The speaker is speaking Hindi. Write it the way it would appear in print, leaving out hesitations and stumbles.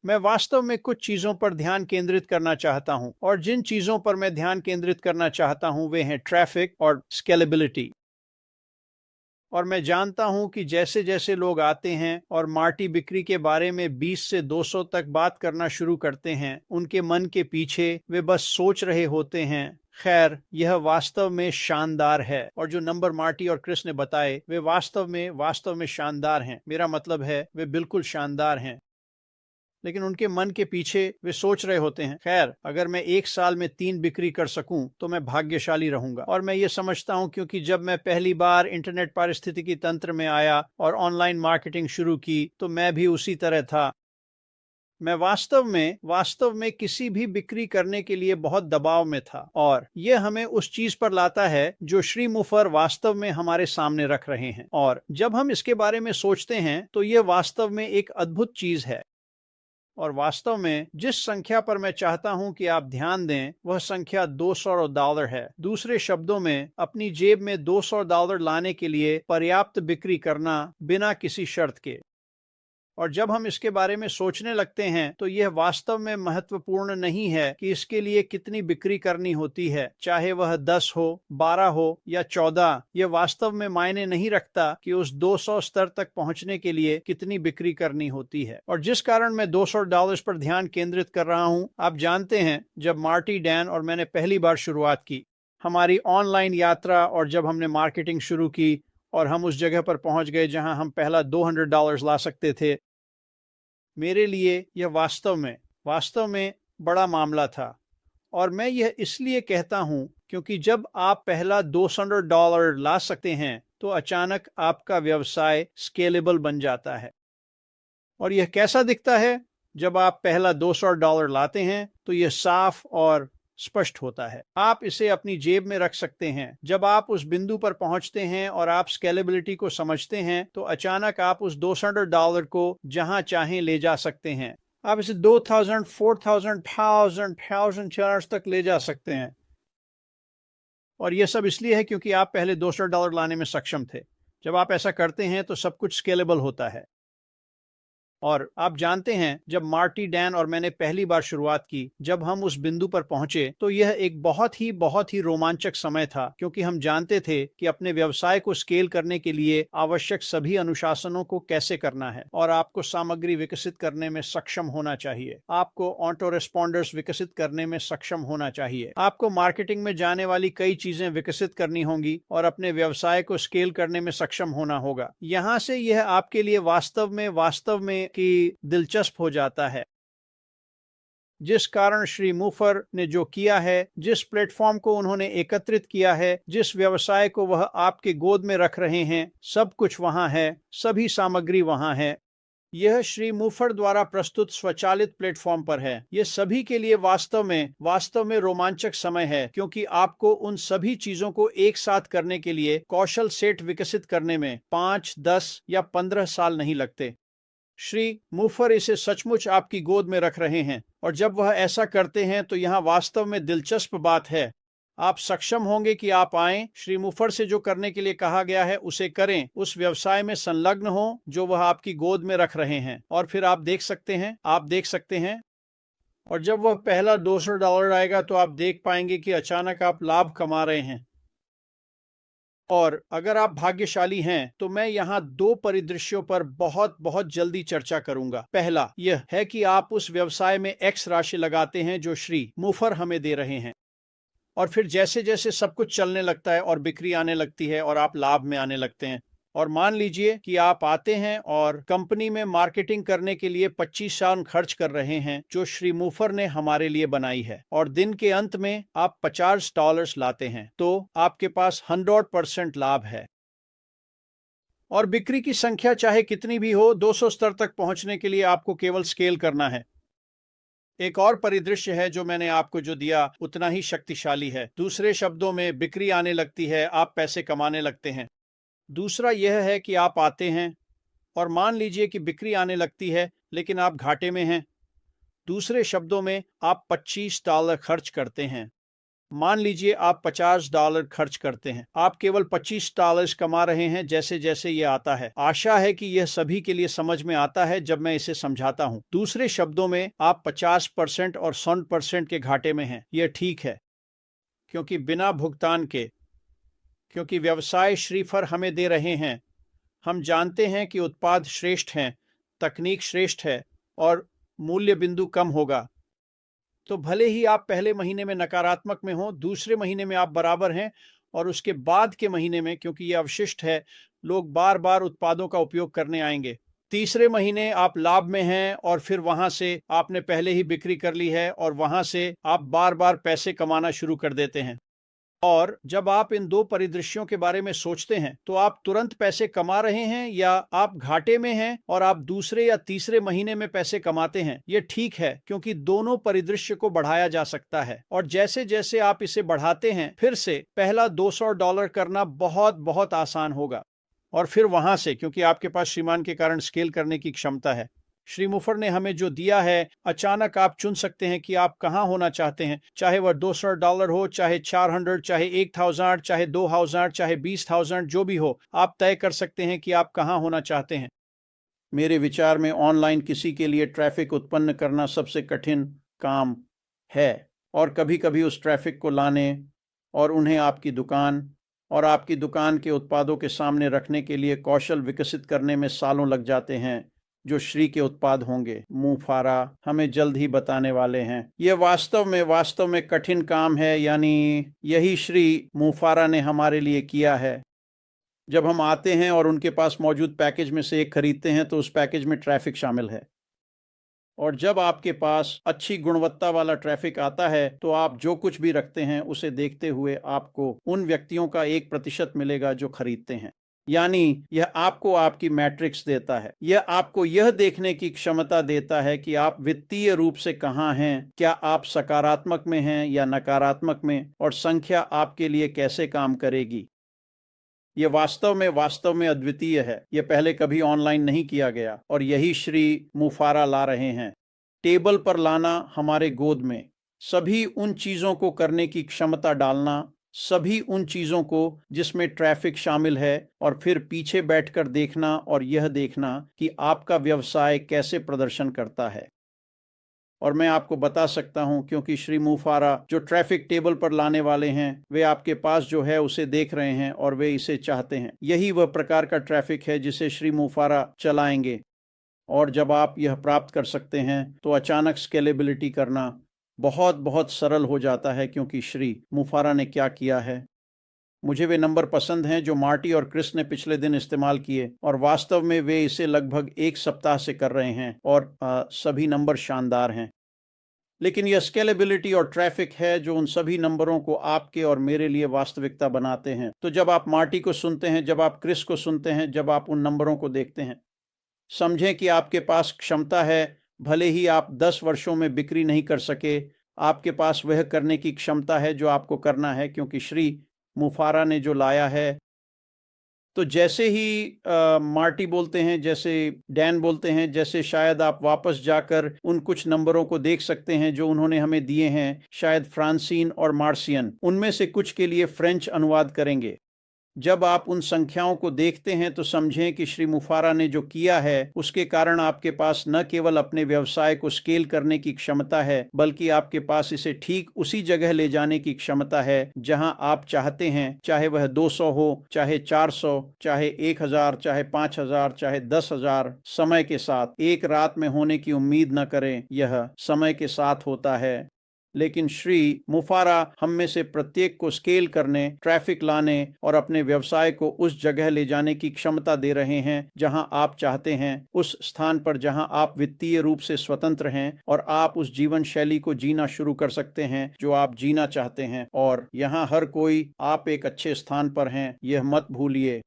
मैं वास्तव में कुछ चीजों पर ध्यान केंद्रित करना चाहता हूं, और जिन चीजों पर मैं ध्यान केंद्रित करना चाहता हूं वे हैं ट्रैफिक और स्केलेबिलिटी। और मैं जानता हूं कि जैसे जैसे लोग आते हैं और मार्टी बिक्री के बारे में 20 से 200 तक बात करना शुरू करते हैं, उनके मन के पीछे वे बस सोच रहे होते हैं, खैर यह वास्तव में शानदार है। और जो नंबर मार्टी और क्रिस ने बताए वे वास्तव में शानदार हैं। मेरा मतलब है वे बिल्कुल शानदार हैं। लेकिन उनके मन के पीछे वे सोच रहे होते हैं, खैर अगर मैं 1 साल में 3 बिक्री कर सकूं तो मैं भाग्यशाली रहूंगा। और मैं ये समझता हूं क्योंकि जब मैं पहली बार इंटरनेट पारिस्थितिकी तंत्र में आया और ऑनलाइन मार्केटिंग शुरू की तो मैं भी उसी तरह था। मैं वास्तव में किसी भी बिक्री करने के लिए बहुत दबाव में था, और यह हमें उस चीज पर लाता है जो श्री मुफर वास्तव में हमारे सामने रख रहे हैं। और जब हम इसके बारे में सोचते हैं तो यह वास्तव में एक अद्भुत चीज है। और वास्तव में जिस संख्या पर मैं चाहता हूं कि आप ध्यान दें वह संख्या $200 है। दूसरे शब्दों में, अपनी जेब में $200 लाने के लिए पर्याप्त बिक्री करना बिना किसी शर्त के। और जब हम इसके बारे में सोचने लगते हैं तो यह वास्तव में महत्वपूर्ण नहीं है कि इसके लिए कितनी बिक्री करनी होती है, चाहे वह 10 हो, 12 हो या 14। यह वास्तव में मायने नहीं रखता कि उस 200 स्तर तक पहुंचने के लिए कितनी बिक्री करनी होती है। और जिस कारण मैं $200 पर ध्यान केंद्रित कर रहा हूं, आप जानते हैं, जब मार्टी, डैन और मैंने पहली बार शुरुआत की, हमारी ऑनलाइन यात्रा, और जब हमने मार्केटिंग शुरू की और हम उस जगह पर पहुंच गए जहां हम पहला $200 ला सकते थे, मेरे लिए यह वास्तव में बड़ा मामला था। और मैं यह इसलिए कहता हूं क्योंकि जब आप पहला $200 ला सकते हैं तो अचानक आपका व्यवसाय स्केलेबल बन जाता है। और यह कैसा दिखता है? जब आप पहला $200 लाते हैं तो यह साफ और स्पष्ट होता है। आप इसे अपनी जेब में रख सकते हैं। जब आप उस बिंदु पर पहुंचते हैं और आप स्केलेबिलिटी को समझते हैं तो अचानक आप उस $200 को जहां चाहें ले जा सकते हैं। आप इसे 2000, 4000, 1000 तक ले जा सकते हैं। और यह सब इसलिए है क्योंकि आप पहले $200 लाने में सक्षम थे। जब आप ऐसा करते हैं तो सब कुछ स्केलेबल होता है। और आप जानते हैं, जब मार्टी, डैन और मैंने पहली बार शुरुआत की, जब हम उस बिंदु पर पहुंचे तो यह एक बहुत ही रोमांचक समय था, क्योंकि हम जानते थे कि अपने व्यवसाय को स्केल करने के लिए आवश्यक सभी अनुशासनों को कैसे करना है। और आपको सामग्री विकसित करने में सक्षम होना चाहिए, आपको ऑटो रेस्पॉन्डर्स विकसित करने में सक्षम होना चाहिए, आपको मार्केटिंग में जाने वाली कई चीजें विकसित करनी होंगी और अपने व्यवसाय को स्केल करने में सक्षम होना होगा। यहाँ से यह आपके लिए वास्तव में कि दिलचस्प हो जाता है। जिस कारण श्री मुफर ने जो किया है, जिस प्लेटफॉर्म को उन्होंने एकत्रित किया है, जिस व्यवसाय को वह आपके गोद में रख रहे हैं, सब कुछ वहां है, सभी सामग्री वहां है। यह श्री मुफर द्वारा प्रस्तुत स्वचालित प्लेटफॉर्म पर है। यह सभी के लिए वास्तव में रोमांचक समय है, क्योंकि आपको उन सभी चीजों को एक साथ करने के लिए कौशल सेट विकसित करने में 5, 10 या 15 साल नहीं लगते। श्री मुफर इसे सचमुच आपकी गोद में रख रहे हैं, और जब वह ऐसा करते हैं तो यहाँ वास्तव में दिलचस्प बात है, आप सक्षम होंगे कि आप आएं, श्री मुफर से जो करने के लिए कहा गया है उसे करें, उस व्यवसाय में संलग्न हो जो वह आपकी गोद में रख रहे हैं, और फिर आप देख सकते हैं। और जब वह पहला $200 आएगा तो आप देख पाएंगे कि अचानक आप लाभ कमा रहे हैं। और अगर आप भाग्यशाली हैं तो मैं यहाँ 2 परिदृश्यों पर बहुत जल्दी चर्चा करूंगा। पहला यह है कि आप उस व्यवसाय में X राशि लगाते हैं जो श्री मुफर हमें दे रहे हैं, और फिर जैसे जैसे सब कुछ चलने लगता है और बिक्री आने लगती है और आप लाभ में आने लगते हैं, और मान लीजिए कि आप आते हैं और कंपनी में मार्केटिंग करने के लिए 25 साल खर्च कर रहे हैं जो श्री मुफर ने हमारे लिए बनाई है, और दिन के अंत में आप $50 लाते हैं, तो आपके पास 100% लाभ है। और बिक्री की संख्या चाहे कितनी भी हो, 200 स्तर तक पहुंचने के लिए आपको केवल स्केल करना है। एक और परिदृश्य है जो मैंने आपको जो दिया उतना ही शक्तिशाली है। दूसरे शब्दों में, बिक्री आने लगती है, आप पैसे कमाने लगते हैं। दूसरा यह है कि आप आते हैं और मान लीजिए कि बिक्री आने लगती है लेकिन आप घाटे में हैं। दूसरे शब्दों में, आप $25 खर्च करते हैं मान लीजिए आप $50 खर्च करते हैं, आप केवल $25 कमा रहे हैं जैसे जैसे ये आता है। आशा है कि यह सभी के लिए समझ में आता है जब मैं इसे समझाता हूं। दूसरे शब्दों में, आप 50% और 100% के घाटे में हैं। यह ठीक है, क्योंकि बिना भुगतान के, क्योंकि व्यवसाय श्रीफर हमें दे रहे हैं। हम जानते हैं कि उत्पाद श्रेष्ठ हैं, तकनीक श्रेष्ठ है और मूल्य बिंदु कम होगा। तो भले ही आप पहले महीने में नकारात्मक में हो, दूसरे महीने में आप बराबर हैं, और उसके बाद के महीने में, क्योंकि यह अवशिष्ट है, लोग बार बार उत्पादों का उपयोग करने आएंगे। तीसरे महीने आप लाभ में हैं और फिर वहां से आपने पहले ही बिक्री कर ली है और वहां से आप बार बार पैसे कमाना शुरू कर देते हैं। और जब आप इन दो परिदृश्यों के बारे में सोचते हैं तो आप तुरंत पैसे कमा रहे हैं या आप घाटे में हैं और आप दूसरे या तीसरे महीने में पैसे कमाते हैं। ये ठीक है, क्योंकि दोनों परिदृश्य को बढ़ाया जा सकता है, और जैसे जैसे आप इसे बढ़ाते हैं, फिर से पहला $200 करना बहुत बहुत आसान होगा, और फिर वहां से, क्योंकि आपके पास श्रीमान के कारण स्केल करने की क्षमता है। श्री मुफर ने हमें जो दिया है, अचानक आप चुन सकते हैं कि आप कहां होना चाहते हैं, चाहे वह $200 हो, चाहे 400, चाहे 1000, चाहे 2000, चाहे 20,000, जो भी हो, आप तय कर सकते हैं कि आप कहां होना चाहते हैं। मेरे विचार में ऑनलाइन किसी के लिए ट्रैफिक उत्पन्न करना सबसे कठिन काम है, और कभी कभी उस ट्रैफिक को लाने और उन्हें आपकी दुकान और आपकी दुकान के उत्पादों के सामने रखने के लिए कौशल विकसित करने में सालों लग जाते हैं, जो श्री के उत्पाद होंगे। मुफारा हमें जल्द ही बताने वाले हैं। यह वास्तव में कठिन काम है, यानी यही श्री मुफारा ने हमारे लिए किया है। जब हम आते हैं और उनके पास मौजूद पैकेज में से एक खरीदते हैं तो उस पैकेज में ट्रैफिक शामिल है, और जब आपके पास अच्छी गुणवत्ता वाला ट्रैफिक आता है तो आप जो कुछ भी रखते हैं उसे देखते हुए आपको उन व्यक्तियों का 1% मिलेगा जो खरीदते हैं। यानी यह आपको आपकी मैट्रिक्स देता है। यह आपको यह देखने की क्षमता देता है कि आप वित्तीय रूप से कहाँ हैं, क्या आप सकारात्मक में हैं या नकारात्मक में, और संख्या आपके लिए कैसे काम करेगी। यह वास्तव में अद्वितीय है। यह पहले कभी ऑनलाइन नहीं किया गया, और यही श्री मुफारा ला रहे हैं। टेबल पर लाना हमारे गोद में, सभी उन चीज़ों को करने की क्षमता डालना, सभी उन चीज़ों को जिसमें ट्रैफिक शामिल है, और फिर पीछे बैठकर देखना और यह देखना कि आपका व्यवसाय कैसे प्रदर्शन करता है। और मैं आपको बता सकता हूं, क्योंकि श्री मुफारा जो ट्रैफिक टेबल पर लाने वाले हैं, वे आपके पास जो है उसे देख रहे हैं और वे इसे चाहते हैं। यही वह प्रकार का ट्रैफिक है जिसे श्री मुफारा चलाएंगे। और जब आप यह प्राप्त कर सकते हैं तो अचानक स्केलेबिलिटी करना बहुत बहुत सरल हो जाता है, क्योंकि श्री मुफारा ने क्या किया है। मुझे वे नंबर पसंद हैं जो मार्टी और क्रिस ने पिछले दिन इस्तेमाल किए, और वास्तव में वे इसे लगभग 1 सप्ताह से कर रहे हैं, और सभी नंबर शानदार हैं। लेकिन यह स्केलेबिलिटी और ट्रैफिक है जो उन सभी नंबरों को आपके और मेरे लिए वास्तविकता बनाते हैं। तो जब आप मार्टी को सुनते हैं, जब आप क्रिस को सुनते हैं, जब आप उन नंबरों को देखते हैं, समझें कि आपके पास क्षमता है। भले ही आप 10 वर्षों में बिक्री नहीं कर सके, आपके पास वह करने की क्षमता है जो आपको करना है, क्योंकि श्री मुफारा ने जो लाया है। तो जैसे ही मार्टी बोलते हैं, जैसे डैन बोलते हैं, जैसे शायद आप वापस जाकर उन कुछ नंबरों को देख सकते हैं जो उन्होंने हमें दिए हैं, शायद फ्रांसीन और मार्सियन उनमें से कुछ के लिए फ्रेंच अनुवाद करेंगे। जब आप उन संख्याओं को देखते हैं तो समझें कि श्री मुफारा ने जो किया है उसके कारण आपके पास न केवल अपने व्यवसाय को स्केल करने की क्षमता है, बल्कि आपके पास इसे ठीक उसी जगह ले जाने की क्षमता है जहां आप चाहते हैं, चाहे वह 200 हो, चाहे 400, चाहे 1000, चाहे 5000, चाहे 10,000। समय के साथ एक रात में होने की उम्मीद न करें, यह समय के साथ होता है। लेकिन श्री मुफारा हम में से प्रत्येक को स्केल करने, ट्रैफिक लाने और अपने व्यवसाय को उस जगह ले जाने की क्षमता दे रहे हैं जहां आप चाहते हैं, उस स्थान पर जहां आप वित्तीय रूप से स्वतंत्र हैं और आप उस जीवन शैली को जीना शुरू कर सकते हैं जो आप जीना चाहते हैं। और यहां हर कोई, आप एक अच्छे स्थान पर हैं, यह मत भूलिए।